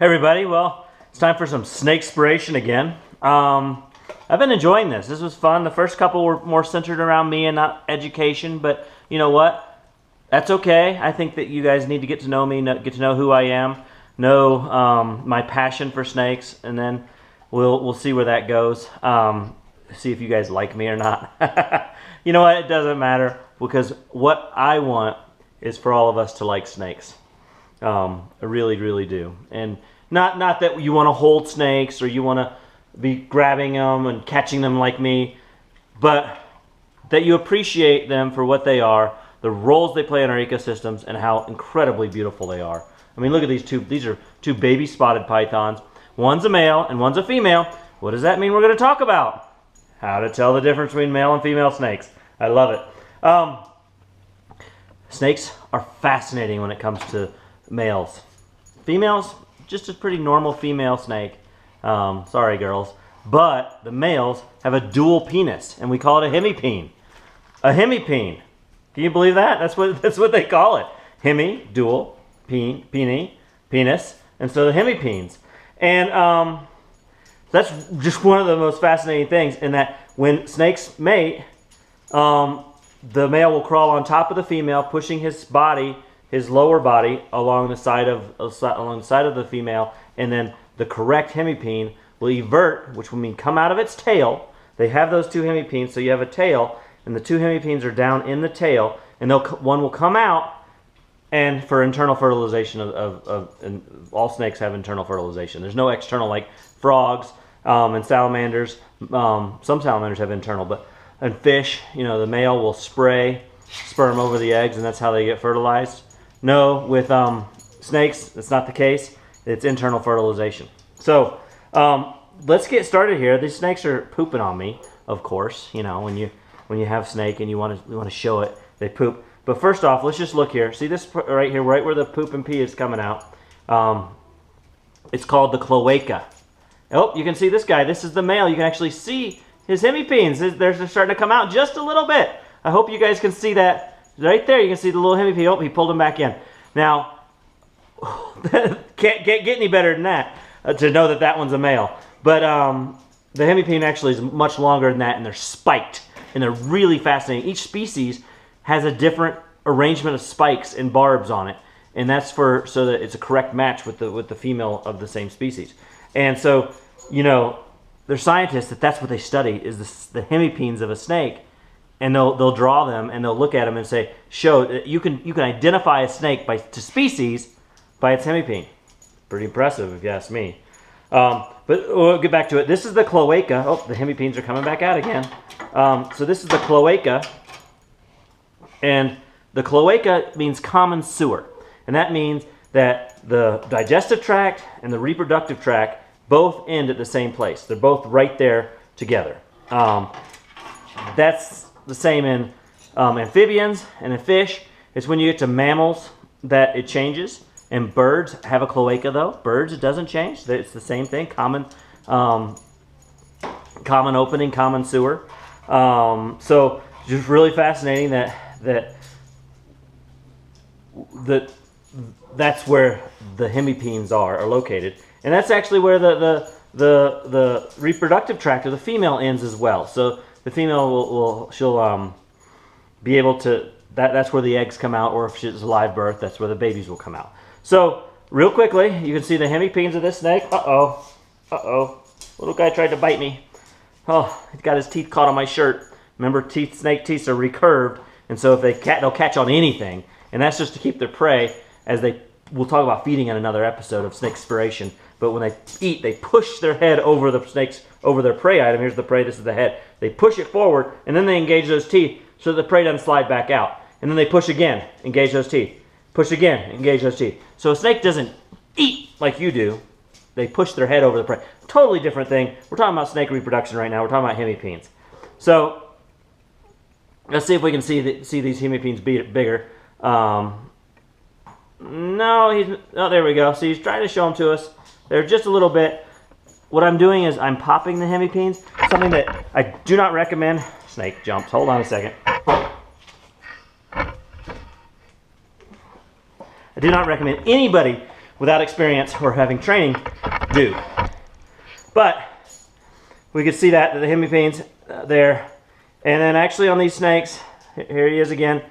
Hey everybody, well, it's time for some Snakespiration again. I've been enjoying this. This was fun. The first couple were more centered around me and not education, but you know what? That's okay. I think that you guys need to get to know me, get to know who I am, know my passion for snakes, and then we'll see where that goes. See if you guys like me or not. You know what? It doesn't matter, because what I want is for all of us to like snakes. I really, really do. And not that you want to hold snakes or you want to be grabbing them and catching them like me, but that you appreciate them for what they are, the roles they play in our ecosystems, and how incredibly beautiful they are. I mean, look at these two. These are two baby spotted pythons. One's a male and one's a female. What does that mean we're going to talk about? How to tell the difference between male and female snakes. I love it. Snakes are fascinating when it comes to males. Females, just a pretty normal female snake. Sorry, girls. But the males have a dual penis, and we call it a hemipene. A hemipene. Can you believe that? That's what they call it. Hemi, dual, penis, and so the hemipenes. And that's just one of the most fascinating things, in that when snakes mate, the male will crawl on top of the female, pushing his body, his lower body, along the side of the female, and then the correct hemipene will evert, which will mean come out of its tail. They have those two hemipenes, so you have a tail, and the two hemipenes are down in the tail, and one will come out, and for internal fertilization and all snakes have internal fertilization. There's no external, like frogs and salamanders. Some salamanders have internal, and fish, you know, the male will spray sperm over the eggs, and that's how they get fertilized. No, with snakes, that's not the case. It's internal fertilization. So let's get started here. These snakes are pooping on me, of course. You know, when you have snake and you want to show it, they poop. But first off, let's just look here. See this right here, right where the poop and pee is coming out? It's called the cloaca. Oh, you can see this guy. This is the male. You can actually see his hemipenes. They're starting to come out just a little bit. I hope you guys can see that. Right there, you can see the little hemipene. Oh, he pulled him back in. Now, can't get any better than that to know that that one's a male. But the hemipene actually is much longer than that, and they're spiked, and they're really fascinating. Each species has a different arrangement of spikes and barbs on it, and that's so that it's a correct match with the female of the same species. And so, you know, they're scientists that's what they study, is the hemipenes of a snake. And they'll draw them, and they'll look at them and say, you can identify a snake to species by its hemipene. Pretty impressive, if you ask me. But we'll get back to it. This is the cloaca. Oh, the hemipenes are coming back out again. So this is the cloaca, and the cloaca means common sewer, and that means that the digestive tract and the reproductive tract both end at the same place. They're both right there together. That's the same in amphibians and in fish. It's when you get to mammals that it changes. And birds have a cloaca, though. Birds, it doesn't change. It's the same thing. Common opening, common sewer. So just really fascinating that's where the hemipenes are located, and that's actually where the reproductive tract of the female ends as well. So the female she'll be able to, that's where the eggs come out, or if she's a live birth, that's where the babies will come out. So real quickly, you can see the hemipenes of this snake. Uh-oh. Little guy tried to bite me. Oh, he's got his teeth caught on my shirt. Remember, snake teeth are recurved, and so if they'll catch on anything, and that's just to keep their prey, we'll talk about feeding in another episode of Snakespiration. But when they eat, they push their head over their prey item. Here's the prey, this is the head. They push it forward, and then they engage those teeth so the prey doesn't slide back out. And then they push again, engage those teeth. Push again, engage those teeth. So a snake doesn't eat like you do. They push their head over the prey. Totally different thing. We're talking about snake reproduction right now. We're talking about hemipenes. So let's see if we can see these hemipenes bigger. No, there we go. So he's trying to show them to us. They're just a little bit. What I'm doing is I'm popping the hemipenes, something that I do not recommend. Snake jumps. Hold on a second. I do not recommend anybody without experience or having training do. But we could see that the hemipenes there. And then actually on these snakes, here he is again,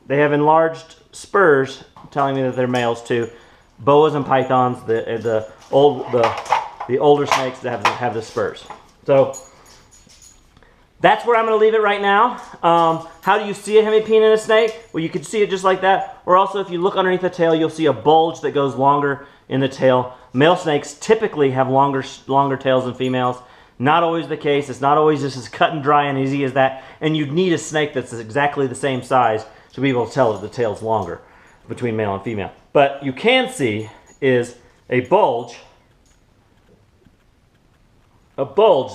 they have enlarged spurs, telling me that they're males too. Boas and pythons, the older snakes that have the spurs. So that's where I'm going to leave it right now. How do you see a hemipene in a snake? Well, you can see it just like that. Or also, if you look underneath the tail, you'll see a bulge that goes longer in the tail. Male snakes typically have longer tails than females. Not always the case. It's not always just as cut and dry and easy as that. And you'd need a snake that's exactly the same size to be able to tell that the tail's longer between male and female. But you can see is a bulge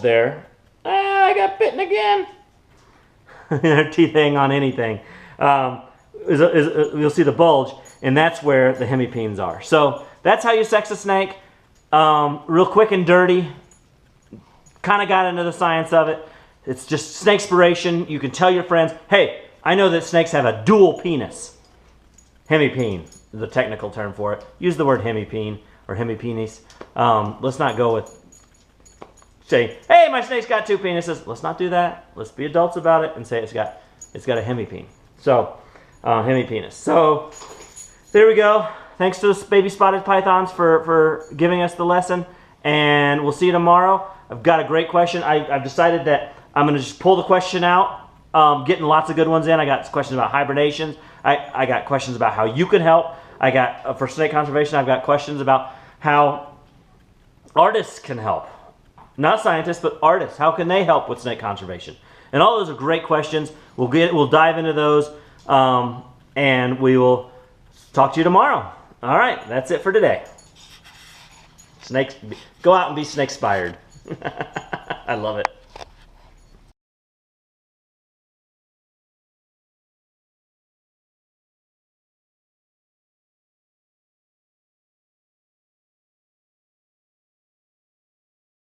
there. I got bitten again. Their teeth hang on anything. You'll see the bulge, and that's where the hemipenes are. So that's how you sex a snake. Real quick and dirty. Kind of got into the science of it. It's just Snakespiration. You can tell your friends, hey, I know that snakes have a dual penis. Hemipene is the technical term for it. Use the word hemipene or hemipenes. Let's not go with say, hey, my snake's got 2 penises. Let's not do that. Let's be adults about it and say it's got a hemipene. So, hemipenis. So, there we go. Thanks to the baby spotted pythons for giving us the lesson. And we'll see you tomorrow. I've got a great question. I've decided that I'm going to just pull the question out. Getting lots of good ones in. I got questions about hibernations. I got questions about how you can help. I got, for snake conservation, I've got questions about how artists can help. Not scientists, but artists. How can they help with snake conservation? And all those are great questions. We'll dive into those, and we will talk to you tomorrow. All right, that's it for today. Snakes, go out and be snake-spired. I love it.